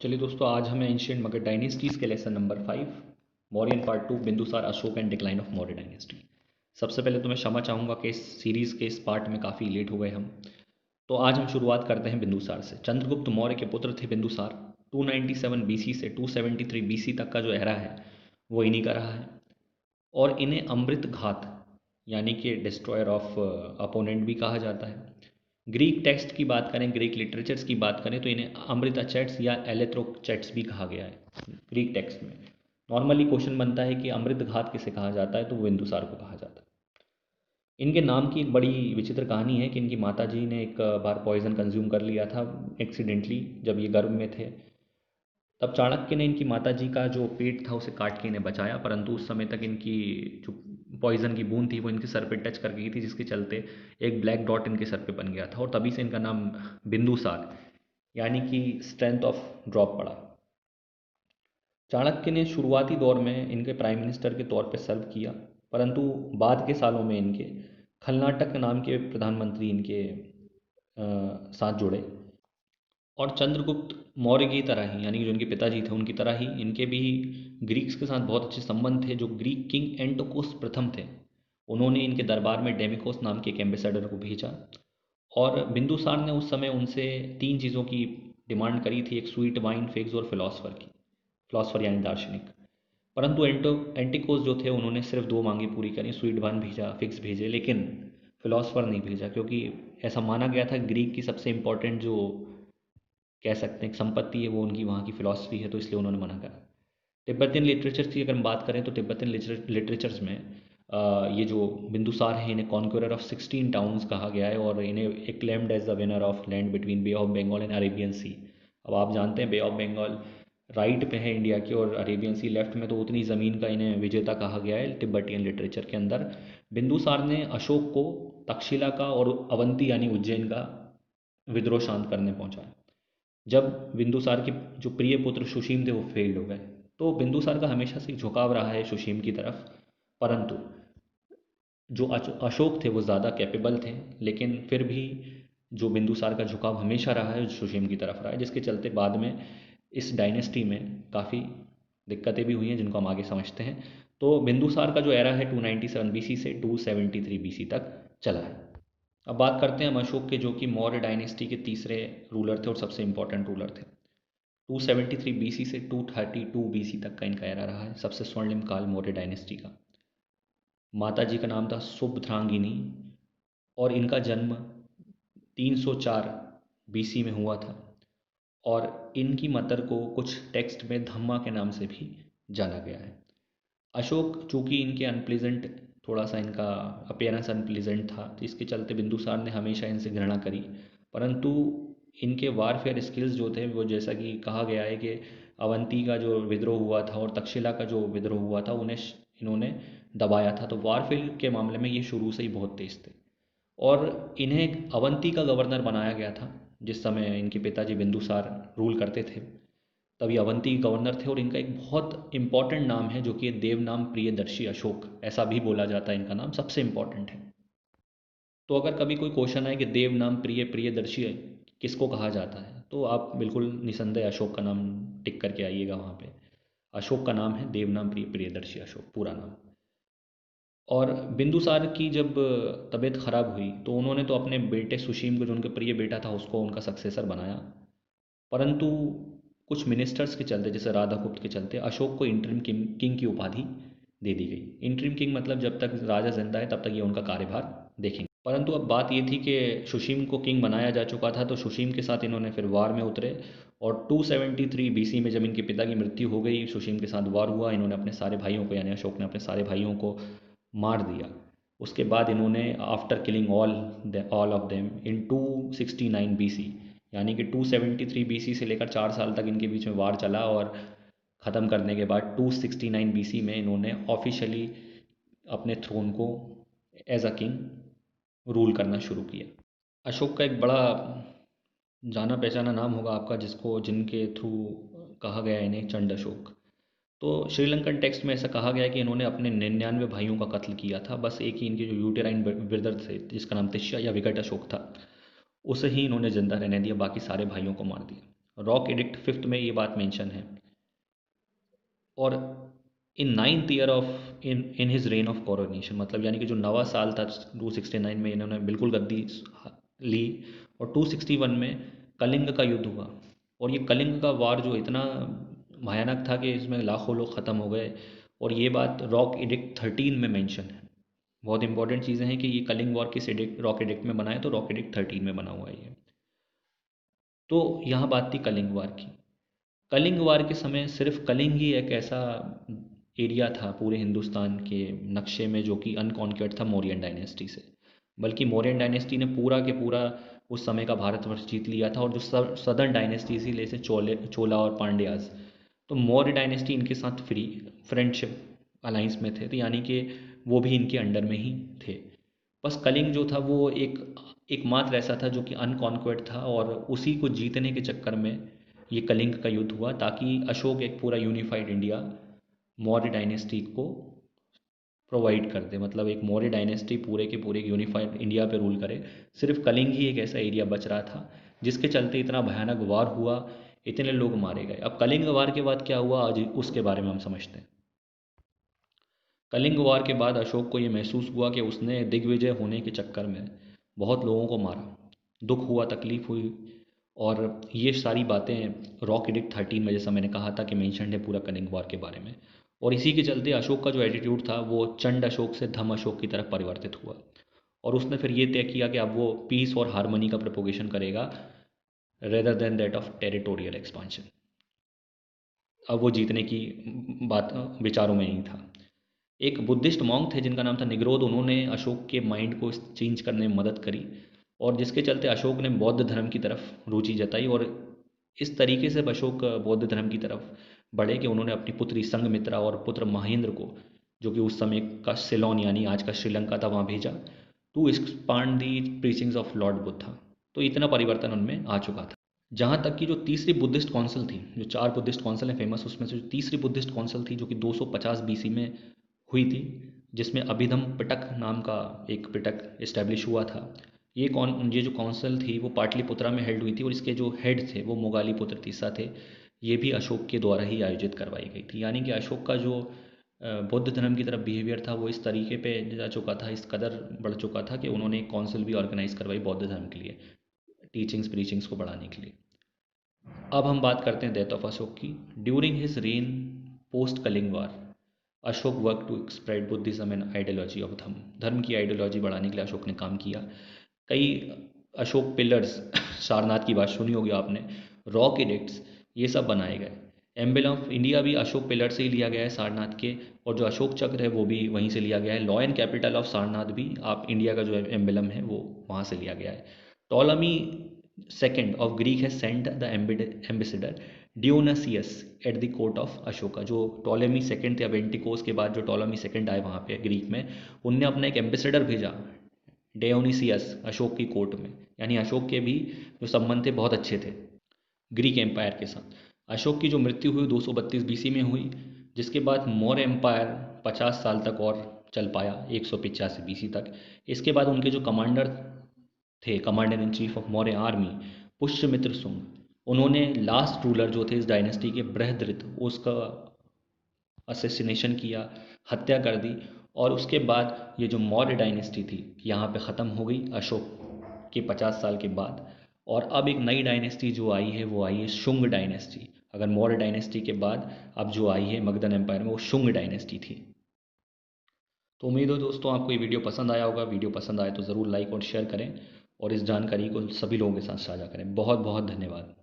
चलिए दोस्तों, आज हमें एंशियंट मगध डायनेस्टीज़ के lesson number 5 Mauryan part 2 Bindusara Ashoka and decline of Maurya dynasty. सबसे पहले तो मैं क्षमा चाहूँगा कि इस सीरीज़ के इस पार्ट में काफ़ी लेट हो गए हम। तो आज हम शुरुआत करते हैं बिंदुसार से। चंद्रगुप्त मौर्य के पुत्र थे बिंदुसार। 297 बीसी से 273 बीसी तक का जो एरा है वो इन्हीं का रहा है। और इन्हें अमृत घात यानी कि डिस्ट्रॉयर ऑफ अपोनेंट भी कहा जाता है। ग्रीक टेक्स्ट की बात करें, ग्रीक लिटरेचर्स की बात करें तो इन्हें अमृताचेट्स या एलेथ्रोचेट्स भी कहा गया है ग्रीक टेक्स्ट में। नॉर्मली क्वेश्चन बनता है कि अमृत घात किसे कहा जाता है, तो वो बिंदुसार को कहा जाता है। इनके नाम की एक बड़ी विचित्र कहानी है कि इनकी माता जी ने एक बार पॉइजन कंज्यूम कर लिया था एक्सीडेंटली, जब ये गर्भ में थे। तब चाणक्य ने इनकी माता जी का जो पेट था उसे काट के इन्हें बचाया, परंतु उस समय तक इनकी जो पॉइजन की बूंद थी वो इनके सर पे टच कर गई थी, जिसके चलते एक ब्लैक डॉट इनके सर पे बन गया था और तभी से इनका नाम बिंदुसार यानी कि स्ट्रेंथ ऑफ ड्रॉप पड़ा। चाणक्य ने शुरुआती दौर में इनके प्राइम मिनिस्टर के तौर पर सर्व किया, परंतु बाद के सालों में इनके खलनाटक नाम के प्रधानमंत्री इनके साथ जुड़े। और चंद्रगुप्त मौर्य की तरह ही, यानी कि जो इनके पिताजी थे उनकी तरह ही इनके भी ग्रीक्स के साथ बहुत अच्छे संबंध थे। जो ग्रीक किंग एंटोकोस प्रथम थे, उन्होंने इनके दरबार में डेमिकोस नाम के एक एम्बेसडर को भेजा और बिंदुसार ने उस समय उनसे तीन चीज़ों की डिमांड करी थी, एक स्वीट वाइन, फिग्स और फिलोसफर की। फिलोसफर यानी दार्शनिक। परंतु एंटिकोस जो थे उन्होंने सिर्फ दो मांगे पूरी करी, स्वीट वाइन भेजा, फिग्स भेजे, लेकिन फिलोसफर नहीं भेजा, क्योंकि ऐसा माना गया था ग्रीक की सबसे इंपॉर्टेंट जो कह सकते हैं संपत्ति है वो उनकी वहाँ की फ़िलासफ़ी है, तो इसलिए उन्होंने मना करा। तिब्बतियन लिटरेचर्स की अगर हम बात करें तो तिब्बतियन लिटरेचर्स में ये जो बिंदुसार हैं इन्हें कॉन्क्वरर ऑफ 16 टाउन्स कहा गया है और इन्हें acclaimed as the winner of land between Bay of Bengal and Arabian Sea. अब आप जानते हैं बे ऑफ बंगाल राइट पे है इंडिया की और अरेबियन सी लेफ्ट में, तो उतनी ज़मीन का इन्हें विजेता कहा गया है तिब्बतियन लिटरेचर के अंदर। बिंदुसार ने अशोक को तक्षशिला का और अवंती यानी उज्जैन का विद्रोह शांत करने पहुंचा। जब बिंदुसार के जो प्रिय पुत्र सुशीम थे वो फेल्ड हो गए, तो बिंदुसार का हमेशा से एक झुकाव रहा है सुशीम की तरफ। परंतु जो अशोक थे वो ज़्यादा कैपेबल थे, लेकिन फिर भी जो बिंदुसार का झुकाव हमेशा रहा है सुशीम की तरफ रहा है, जिसके चलते बाद में इस डायनेस्टी में काफ़ी दिक्कतें भी हुई हैं जिनको हम आगे समझते हैं। तो बिंदुसार का जो एरा है 297 बीसी से 273 बीसी तक चला है। अब बात करते हैं हम अशोक के, जो कि मौर्य डायनेस्टी के तीसरे रूलर थे और सबसे इंपॉर्टेंट रूलर थे। 273 बीसी से 232 बीसी तक का इनका एरा रहा है, सबसे स्वर्णिम काल मौर्य डायनेस्टी का। माता जी का नाम था सुब्धरांगिनी और इनका जन्म 304 बीसी में हुआ था और इनकी मदर को कुछ टेक्स्ट में धम्मा के नाम से भी जाना गया है। अशोक चूँकि इनके अनप्लेजेंट, थोड़ा सा इनका अपीयरेंस अनप्लेजेंट था, तो इसके चलते बिंदुसार ने हमेशा इनसे घृणा करी। परंतु इनके वारफेयर स्किल्स जो थे वो, जैसा कि कहा गया है कि अवंती का जो विद्रोह हुआ था और तक्षशिला का जो विद्रोह हुआ था उन्हें इन्होंने दबाया था, तो वारफेयर के मामले में ये शुरू से ही बहुत तेज थे। और इन्हें अवंती का गवर्नर बनाया गया था जिस समय इनके पिताजी बिंदुसार रूल करते थे, तभी अवंती गवर्नर थे। और इनका एक बहुत इंपॉर्टेंट नाम है जो कि देव नाम प्रियदर्शी अशोक, ऐसा भी बोला जाता है, इनका नाम सबसे इंपॉर्टेंट है। तो अगर कभी कोई क्वेश्चन आए कि देव नाम प्रियदर्शी किसको कहा जाता है, तो आप बिल्कुल निसंदेह अशोक का नाम टिक करके आइएगा वहाँ पे। अशोक का नाम है देव नाम प्रियदर्शी अशोक, पूरा नाम। और बिंदुसार की जब तबीयत ख़राब हुई तो उन्होंने तो अपने बेटे सुशीम को, जो उनका प्रिय बेटा था, उसको उनका सक्सेसर बनाया। परंतु कुछ मिनिस्टर्स के चलते, जैसे राधागुप्त के चलते, अशोक को इंटरिम किंग की उपाधि दे दी गई। इंटरिम किंग मतलब जब तक राजा जिंदा है तब तक ये उनका कार्यभार देखेंगे। परंतु अब बात ये थी कि सुशीम को किंग बनाया जा चुका था, तो सुशीम के साथ इन्होंने फिर वार में उतरे और 273 बीसी में जब इनके पिता की मृत्यु हो गई, सुशीम के साथ वार हुआ, इन्होंने अपने सारे भाइयों को, यानी अशोक ने अपने सारे भाइयों को मार दिया। उसके बाद इन्होंने after killing all of them in 269 BC, यानी कि 273 बीसी से लेकर 4 साल तक इनके बीच में वार चला और ख़त्म करने के बाद 269 बीसी में इन्होंने ऑफिशियली अपने थ्रोन को एज अ किंग रूल करना शुरू किया। अशोक का एक बड़ा जाना पहचाना नाम होगा आपका, जिनके थ्रू कहा गया है इन्हें चंड अशोक। तो श्रीलंकन टेक्स्ट में ऐसा कहा गया है कि इन्होंने अपने 99 भाइयों का कत्ल किया था, बस एक ही इनके जो यूटेराइन ब्रदर थे जिसका नाम तिष्या या विकट अशोक था, उसे ही इन्होंने जिंदा रहने दिया, बाकी सारे भाइयों को मार दिया। रॉक एडिक्ट फिफ्थ में ये बात मेंशन है। और इन 9th year of in his rain of coronation, मतलब यानी कि जो नवा साल था 269 में इन्होंने बिल्कुल गद्दी ली, और 261 में कलिंग का युद्ध हुआ। और ये कलिंग का वार जो इतना भयानक था कि इसमें लाखों लोग ख़त्म हो गए। और ये बात रॉक एडिक्ट 13 में मेंशन है। बहुत इंपॉर्टेंट चीज़ें हैं कि ये कलिंग वॉर किस एडिक्ट रॉक एडिक्ट में बना है, तो रॉक एडिक्ट 13 में बना हुआ है ये। तो यहाँ बात थी कलिंग वार की। कलिंग वार के समय सिर्फ कलिंग ही एक ऐसा एरिया था पूरे हिंदुस्तान के नक्शे में जो कि अनकॉन्क्वर्ड था मौर्यन डायनेस्टी से। बल्कि मौर्यन डायनेस्टी ने पूरा के पूरा उस समय का भारतवर्ष जीत लिया था। और जो सदर्न डायनेस्टी थी जैसे चोला और पांड्याज, तो मौर्य डायनेस्टी इनके साथ फ्रेंडशिप अलाइंस में थे, तो यानी कि वो भी इनके अंडर में ही थे। बस कलिंग जो था वो एकमात्र ऐसा था जो कि अनकॉन्क्वर्ड था, और उसी को जीतने के चक्कर में ये कलिंग का युद्ध हुआ, ताकि अशोक एक पूरा यूनिफाइड इंडिया मौर्य डायनेस्टी को प्रोवाइड कर दे। मतलब एक मौर्य डायनेस्टी पूरे के पूरे यूनिफाइड इंडिया पे रूल करे। सिर्फ कलिंग ही एक ऐसा एरिया बच रहा था जिसके चलते इतना भयानक वार हुआ, इतने लोग मारे गए। अब कलिंग वार के बाद क्या हुआ, आज उसके बारे में हम समझते हैं। कलिंग वार के बाद अशोक को ये महसूस हुआ कि उसने दिग्विजय होने के चक्कर में बहुत लोगों को मारा, दुख हुआ, तकलीफ हुई। और ये सारी बातें रॉक एडिक्ट 13 में, जैसा मैंने कहा था कि मेंशन है पूरा कलिंग वार के बारे में। और इसी के चलते अशोक का जो एटीट्यूड था वो चंड अशोक से धम अशोक की तरफ परिवर्तित हुआ। और उसने फिर ये तय किया कि अब वो पीस और हारमोनी का प्रोपोगेशन करेगा rather than that of territorial expansion. अब वो जीतने की बात विचारों में नहीं था। एक बुद्धिस्ट मॉन्क थे जिनका नाम था निग्रोध, उन्होंने अशोक के माइंड को चेंज करने में मदद करी, और जिसके चलते अशोक ने बौद्ध धर्म की तरफ रुचि जताई। और इस तरीके से अशोक बौद्ध धर्म की तरफ बढ़े कि उन्होंने अपनी पुत्री संघमित्रा और पुत्र महेंद्र को, जो कि उस समय का सिलोन यानी आज का श्रीलंका था, वहाँ भेजा to expand the preachings of Lord Buddha. तो इतना परिवर्तन उनमें आ चुका था। जहाँ तक कि जो तीसरी बुद्धिस्ट काउंसिल थी, जो 4 बुद्धिस्ट काउंसिल हैं फेमस, उसमें से जो तीसरी बुद्धिस्ट काउंसिल थी जो कि 250 बीसी में हुई थी, जिसमें अभिधम पिटक नाम का एक पिटक इस्टेब्लिश हुआ था। ये जो काउंसिल थी वो पाटलिपुत्रा में हेल्ड हुई थी, और इसके जो हेड थे वो मोगालीपुत्र तीसरा थे। ये भी अशोक के द्वारा ही आयोजित करवाई गई थी। यानी कि अशोक का जो बौद्ध धर्म की तरफ बिहेवियर था वो इस तरीके पे जा चुका था, इस कदर बढ़ चुका था कि उन्होंने एक काउंसिल भी ऑर्गेनाइज करवाई बौद्ध धर्म के लिए, टीचिंग्स प्रीचिंग्स को बढ़ाने के लिए। अब हम बात करते हैं डेथ ऑफ अशोक की। During his reign post Kalinga war, Ashoka work to spread Buddhism and ideology of dharma. धर्म की आइडियोलॉजी बढ़ाने के लिए अशोक ने काम किया। कई अशोक पिलर्स सारनाथ की बात सुनी होगी आपने, रॉक एडिक्ट्स, ये सब बनाए गए। एम्बलम ऑफ इंडिया भी अशोक पिलर से ही लिया गया है सारनाथ के, और जो अशोक चक्र है वो भी वहीं से लिया गया है। Law and capital of Sarnath भी आप इंडिया का जो एम्बलम है वो वहाँ से लिया गया है। टॉलमी सेकेंड ऑफ ग्रीक है sent the ambassador Dionysius at the court of Ashoka. जो टॉलेमी सेकेंड थे, अब एंटिकोस के बाद जो टॉलेमी सेकेंड आए वहाँ पे ग्रीक में, उनने अपना एक एम्बेसडर भेजा डियोनिसियस अशोक की कोर्ट में। यानी अशोक के भी जो संबंध थे बहुत अच्छे थे ग्रीक एम्पायर के साथ। अशोक की जो मृत्यु हुई 232 बीसी में हुई, जिसके बाद मौर्य एम्पायर 50 साल तक और चल पाया, 185 बीसी तक। इसके बाद उनके जो कमांडर थे, commander in chief of Maurya army, Pushyamitra सुंग, उन्होंने लास्ट रूलर जो थे इस डायनेस्टी के बृहद्रथ, उसका असेसिनेशन किया, हत्या कर दी। और उसके बाद ये जो मौर्य डायनेस्टी थी यहाँ पे ख़त्म हो गई अशोक के 50 साल के बाद। और अब एक नई डायनेस्टी जो आई है वो आई है शुंग डायनेस्टी। अगर मौर्य डायनेस्टी के बाद अब जो आई है मगधन एम्पायर में, वो शुंग डायनेस्टी थी। तो उम्मीद हो दोस्तों आपको ये वीडियो पसंद आया होगा। वीडियो पसंद आए तो ज़रूर लाइक और शेयर करें, और इस जानकारी को सभी लोगों के साथ साझा करें। बहुत बहुत धन्यवाद।